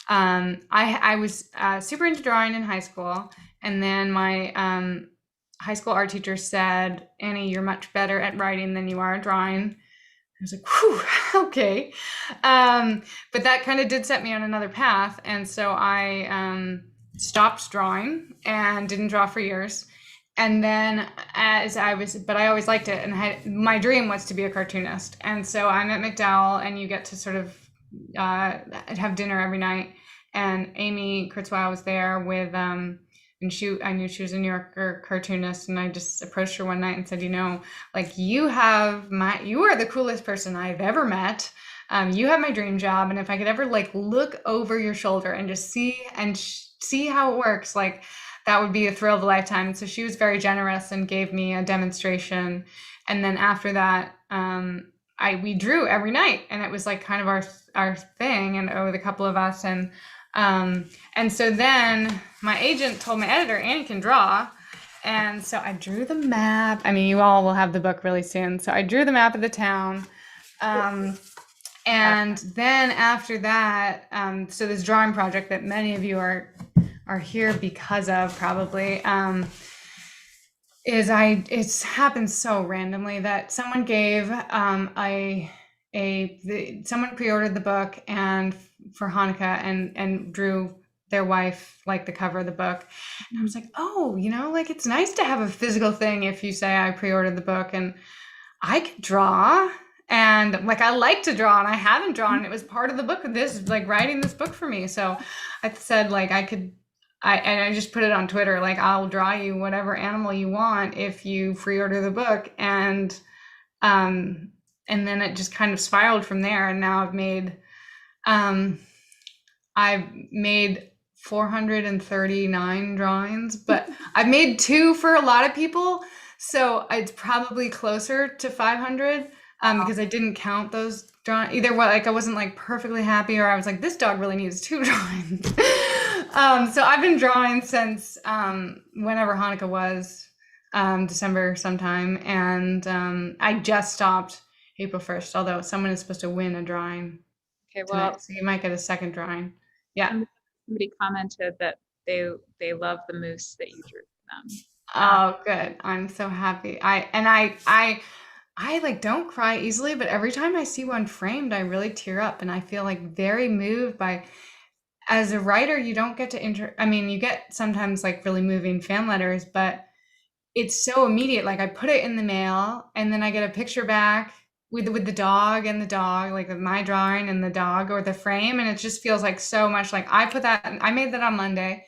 I was super into drawing in high school. And then my high school art teacher said, Annie, you're much better at writing than you are at drawing. I was like, whew, okay. But that kind of did set me on another path. And so I stopped drawing and didn't draw for years. And then but I always liked it. And my dream was to be a cartoonist. And so I met McDowell, and you get to sort of have dinner every night. And Amy Kurzweil was there with, and I knew she was a New Yorker cartoonist, and I just approached her one night and said, like, you are the coolest person I've ever met. You have my dream job, and if I could ever like look over your shoulder and just see how it works, like that would be a thrill of a lifetime. And so she was very generous and gave me a demonstration. And then after that, we drew every night, and it was like kind of our thing, and with a couple of us. And so then my agent told my editor, Annie can draw. And so I drew the map. I mean, you all will have the book really soon. So I drew the map of the town. And then after that, so this drawing project that many of you are here because of probably, it's happened so randomly that someone gave someone pre-ordered the book and for Hanukkah and drew their wife like the cover of the book. And I was like, oh, like it's nice to have a physical thing if you say I pre-ordered the book, and I could draw, and like I like to draw, and I haven't drawn. It was part of the book, like writing this book for me. So I said like and I just put it on Twitter, like I'll draw you whatever animal you want if you pre-order the book. And then it just kind of spiraled from there. And now I've made 439 drawings, but I've made 2 for a lot of people. So it's probably closer to 500 because I didn't count those drawings. Either like I wasn't like perfectly happy, or I was like, this dog really needs 2 drawings. So I've been drawing since whenever Hanukkah was, December sometime. And I just stopped April 1st, although someone is supposed to win a drawing. Okay, well, tonight, so you might get a second drawing. Yeah. Somebody commented that they love the moose that you drew for them. Oh, good. I'm so happy. I like don't cry easily, but every time I see one framed, I really tear up, and I feel like very moved by. As a writer, you don't get to you get sometimes like really moving fan letters, but it's so immediate. Like I put it in the mail, and then I get a picture back with the dog, like my drawing and the dog or the frame. And it just feels like so much like I made that on Monday.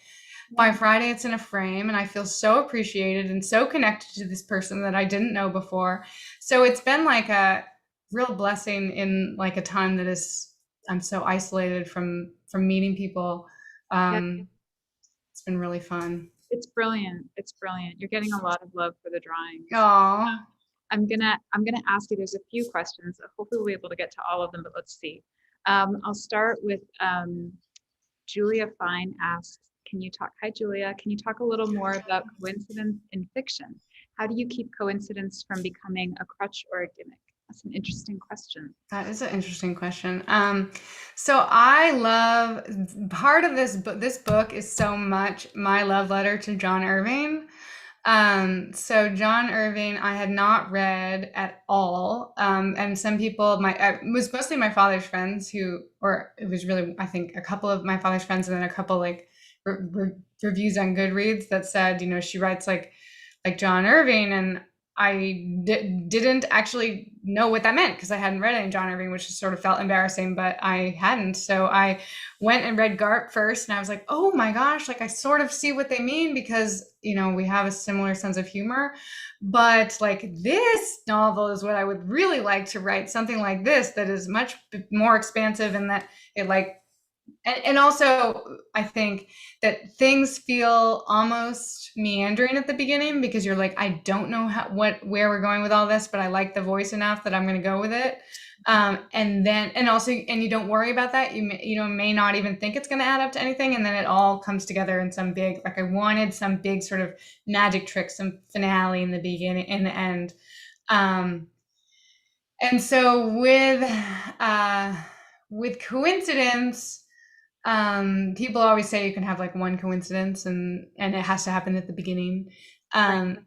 By Friday, it's in a frame, and I feel so appreciated and so connected to this person that I didn't know before. So it's been like a real blessing in like a time that I'm so isolated from meeting people. It's been really fun. It's brilliant. You're getting a lot of love for the drawing. Oh, I'm gonna ask you. There's a few questions. Hopefully, we'll be able to get to all of them, but let's see. I'll start with Julia Fine asks, Hi Julia, can you talk a little more about coincidence in fiction? How do you keep coincidence from becoming a crutch or a gimmick? That's an interesting question. That is an interesting question. So I love part of this book is so much my love letter to John Irving. So John Irving, I had not read at all. And some people, it was mostly my father's friends it was really, I think a couple of my father's friends, and then a couple like reviews on Goodreads that said, she writes like John Irving. And didn't actually know what that meant because I hadn't read any John Irving, which just sort of felt embarrassing, but I hadn't. So I went and read Garp first, and I was like, oh my gosh, like I sort of see what they mean because, you know, we have a similar sense of humor. But like this novel is what I would really like to write, something like this that is much more expansive and that it like, and also I think that things feel almost meandering at the beginning because you're like, I don't know where we're going with all this, but I like the voice enough that I'm going to go with it. And you don't worry about that. You may not even think it's going to add up to anything. And then it all comes together in some big, like I wanted some big sort of magic trick, some finale in the beginning, in the end. And so with coincidence, people always say you can have like one coincidence and it has to happen at the beginning. And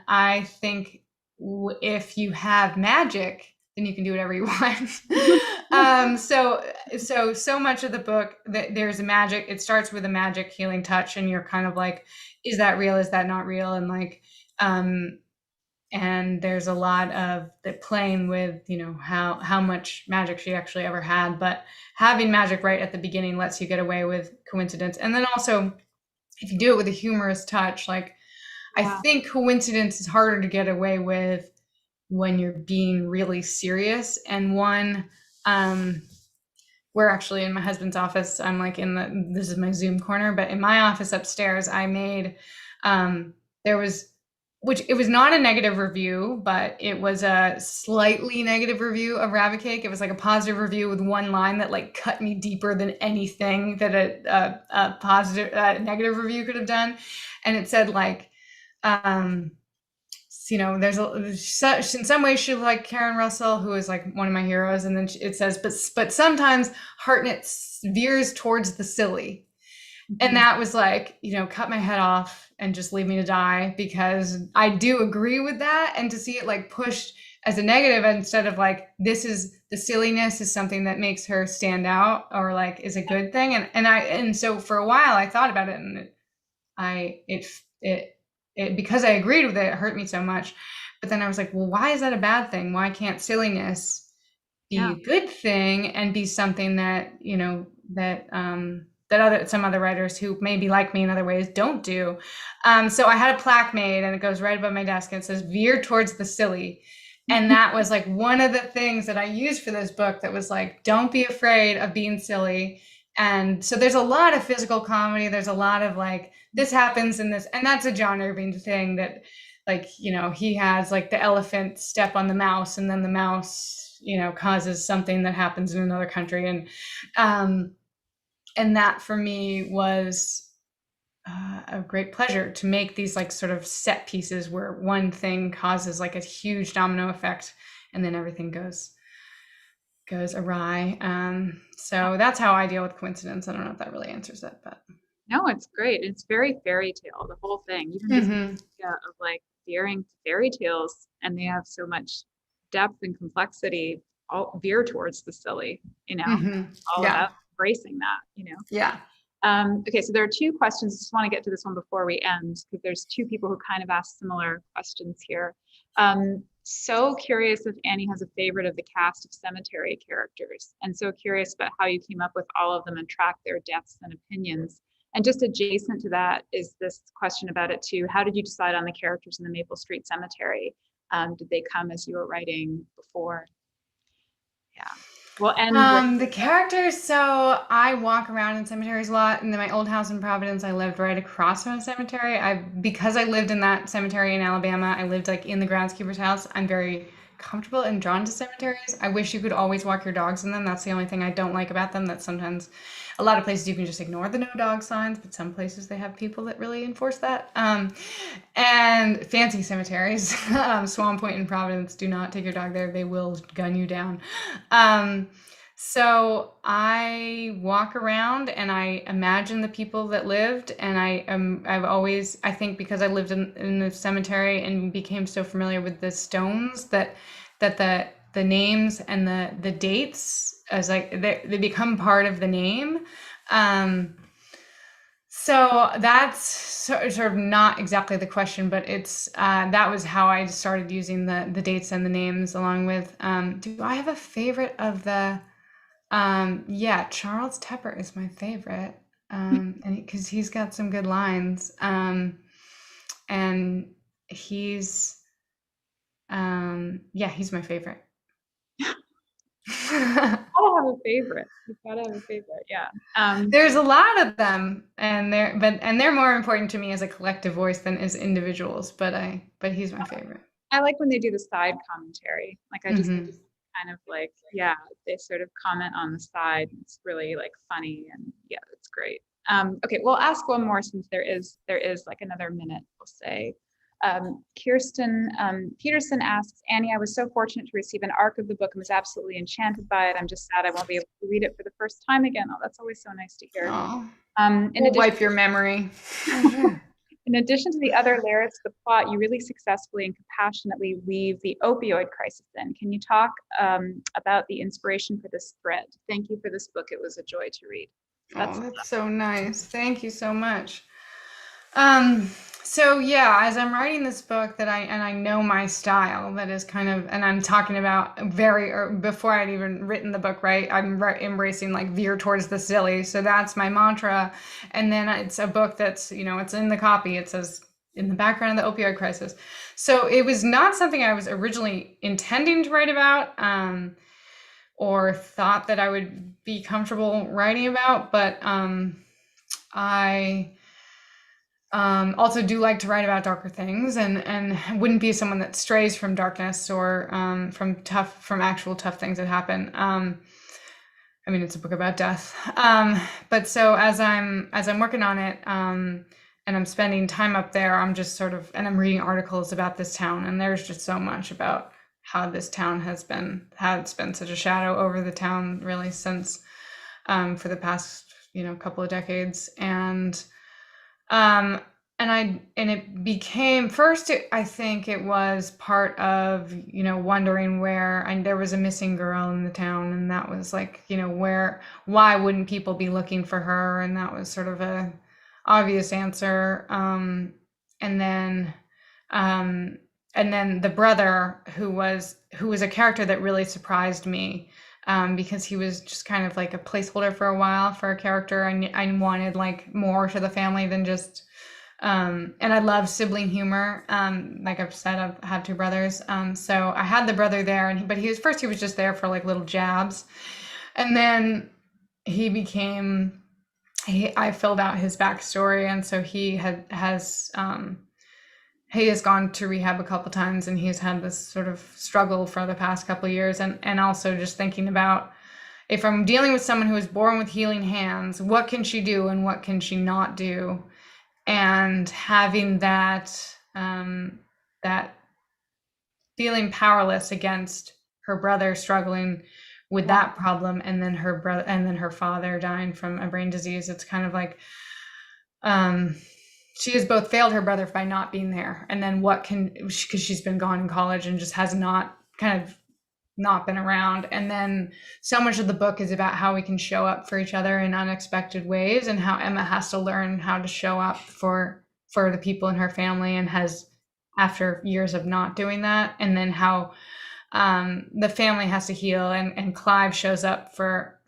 I think if you have magic, then you can do whatever you want. So much of the book there's a magic. It starts with a magic healing touch, and you're kind of like, is that real? Is that not real? And like, and there's a lot of the playing with, you know, how much magic she actually ever had, but having magic right at the beginning lets you get away with coincidence. And then also, if you do it with a humorous touch, like I think coincidence is harder to get away with when you're being really serious. And we're actually in my husband's office. I'm like this is my Zoom corner, but in my office upstairs, I made, it was not a negative review, but it was a slightly negative review of Rabbit Cake. It was like a positive review with one line that like cut me deeper than anything that a positive, negative review could have done. And it said like, you know, in some ways she like Karen Russell, who is like one of my heroes. And then it says, but sometimes Hartnett veers towards the silly. And that was like, you know, cut my head off and just leave me to die, because I do agree with that. And to see it like pushed as a negative instead of like, this is the silliness is something that makes her stand out or like is a good thing. And so for a while I thought about it, and it because I agreed with it, it hurt me so much. But then I was like, well, why is that a bad thing? Why can't silliness be a good thing and be something that, you know, that some other writers who maybe like me in other ways don't do. So I had a plaque made, and it goes right above my desk, and it says veer towards the silly. And that was like one of the things that I used for this book, that was like, don't be afraid of being silly. And so there's a lot of physical comedy. There's a lot of like, this happens in this, and that's a John Irving thing that, like, you know, he has like the elephant step on the mouse, and then the mouse, you know, causes something that happens in another country. And that for me was a great pleasure, to make these like sort of set pieces where one thing causes like a huge domino effect, and then everything goes awry. So that's how I deal with coincidence. I don't know if that really answers it, but no, it's great. It's very fairy tale, the whole thing. Even just the idea of like veering to fairy tales, and they have so much depth and complexity, all veer towards the silly, you know, all about embracing that, you know. Okay, so there are two questions. I just want to get to this one before we end, because there's two people who kind of asked similar questions here. So curious if Annie has a favorite of the cast of Cemetery characters, and so curious about how you came up with all of them and track their deaths and opinions. And just adjacent to that is this question about it too. How did you decide on the characters in the Maple Street Cemetery? Did they come as you were writing before? Yeah. Well, and the characters. So I walk around in cemeteries a lot. And in my old house in Providence, I lived right across from a cemetery. Because I lived in that cemetery in Alabama, I lived like in the groundskeeper's house. I'm very comfortable and drawn to cemeteries. I wish you could always walk your dogs in them. That's the only thing I don't like about them. That sometimes a lot of places you can just ignore the no dog signs, but some places they have people that really enforce that. And fancy cemeteries, Swan Point in Providence, do not take your dog there. They will gun you down. So I walk around and I imagine the people that lived, and I think because I lived in the cemetery and became so familiar with the stones that the names and the dates as like they become part of the name. So that's sort of not exactly the question, but it's that was how I started using the dates and the names along with. Do I have a favorite of the? Yeah, Charles Tepper is my favorite, and because he's got some good lines, and he's yeah, he's my favorite. I'll have a favorite. You've got to have a favorite. Yeah. There's a lot of them, and they're more important to me as a collective voice than as individuals. But he's my favorite. I like when they do the side commentary. Like I just Mhm. kind of like, yeah, they sort of comment on the side. It's really like funny and yeah, it's great. Okay, we'll ask one more since there is like another minute, we'll say. Kirsten Peterson asks, Annie, I was so fortunate to receive an arc of the book and was absolutely enchanted by it. I'm just sad I won't be able to read it for the first time again. Oh, that's always so nice to hear. Oh, In we'll addition, wipe your memory. in addition to the other layers of the plot, you really successfully and compassionately weave the opioid crisis in. Can you talk about the inspiration for this thread? Thank you for this book. It was a joy to read. That's so nice. Thank you so much. So yeah, as I'm writing this book I know my style that is kind of, and I'm talking about before I'd even written the book, right? I'm embracing like veer towards the silly. So that's my mantra. And then it's a book that's, it's in the copy. It says in the background of the opioid crisis. So it was not something I was originally intending to write about, or thought that I would be comfortable writing about, but I also do like to write about darker things, and wouldn't be someone that strays from darkness or from actual tough things that happen. I mean, it's a book about death. But so as I'm working on it, and I'm spending time up there, I'm just and I'm reading articles about this town, and there's just so much about how this town has been such a shadow over the town really since, for the past, couple of decades. And it became first, I think it was part of, wondering there was a missing girl in the town, and that was like, why wouldn't people be looking for her? And that was sort of a obvious answer. And then the brother, who was a character that really surprised me, because he was just kind of like a placeholder for a while for a character. I wanted like more to the family than just, and I love sibling humor. Like I've said, I've had two brothers. So I had the brother there, but he was just there for like little jabs. And then I filled out his backstory. And so he has gone to rehab a couple times, and he's had this sort of struggle for the past couple of years. And also just thinking about, if I'm dealing with someone who was born with healing hands, what can she do and what can she not do? And having that feeling powerless against her brother struggling with that problem, and then her father dying from a brain disease. It's kind of like, she has both failed her brother by not being there, and then because she's been gone in college and just has not been around. And then so much of the book is about how we can show up for each other in unexpected ways, and how Emma has to learn how to show up for the people in her family, and has, after years of not doing that. And then how the family has to heal, and Clive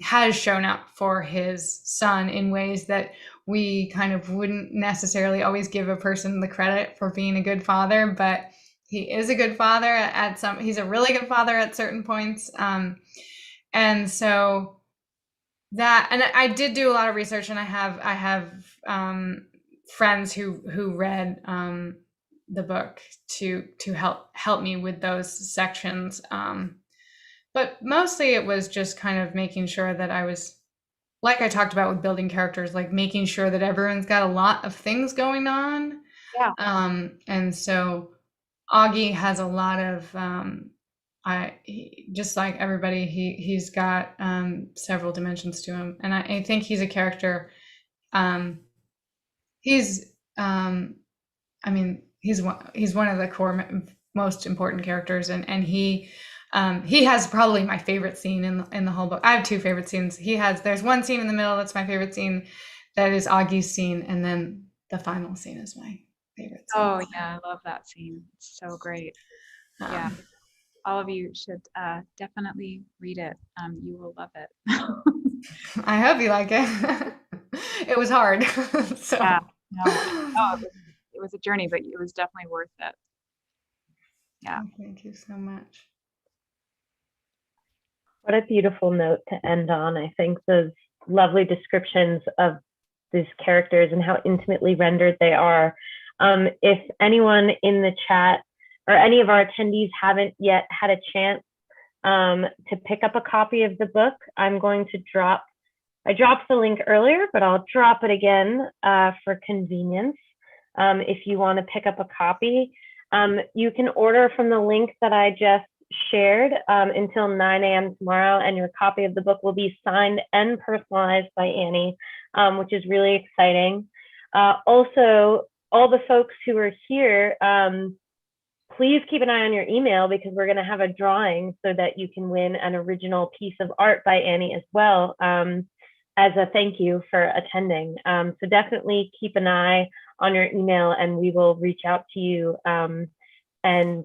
has shown up for his son in ways that we kind of wouldn't necessarily always give a person the credit for being a good father, but he is a good father he's a really good father at certain points. And so that, and I did do a lot of research, and I have friends who read the book to help me with those sections. But mostly it was just kind of making sure that I was, like I talked about with building characters, like making sure that everyone's got a lot of things going on. Yeah. And so Augie has a lot of, just like everybody, he's got several dimensions to him. And I think he's a character. He's one of the core most important characters, and he has probably my favorite scene in the whole book. I have two favorite scenes. There's one scene in the middle that's my favorite scene, that is Augie's scene, and then the final scene is my favorite scene. Oh yeah, I love that scene. It's so great. Yeah, Um, all of you should definitely read it. You will love it. I hope you like it. It was hard. So Yeah, no, it was a journey, but it was definitely worth it. Yeah. thank you so much. What a beautiful note to end on. I think those lovely descriptions of these characters and how intimately rendered they are. If anyone in the chat or any of our attendees haven't yet had a chance to pick up a copy of the book, I'm going to I dropped the link earlier, but I'll drop it again for convenience. If you want to pick up a copy, you can order from the link that I just shared until 9 a.m. tomorrow, and your copy of the book will be signed and personalized by Annie, which is really exciting. Also, all the folks who are here, please keep an eye on your email, because we're going to have a drawing so that you can win an original piece of art by Annie as well, as a thank you for attending. So definitely keep an eye on your email, and we will reach out to you and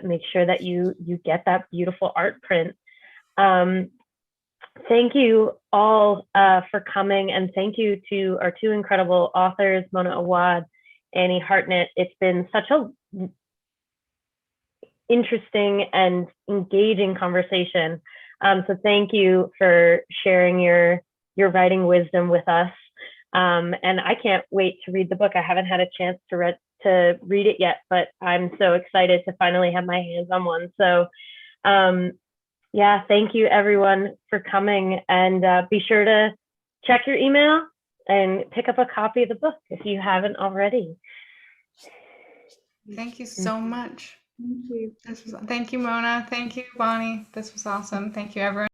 make sure that you get that beautiful art print. Thank you all for coming, and thank you to our two incredible authors, Mona Awad, Annie Hartnett. It's been such a interesting and engaging conversation. So thank you for sharing your writing wisdom with us. And I can't wait to read the book. I haven't had a chance to read it yet, but I'm so excited to finally have my hands on one. So yeah, thank you everyone for coming, and be sure to check your email and pick up a copy of the book if you haven't already. Thank you so much. Thank you. Thank you, Mona. Thank you, Bonnie. This was awesome. Thank you, everyone.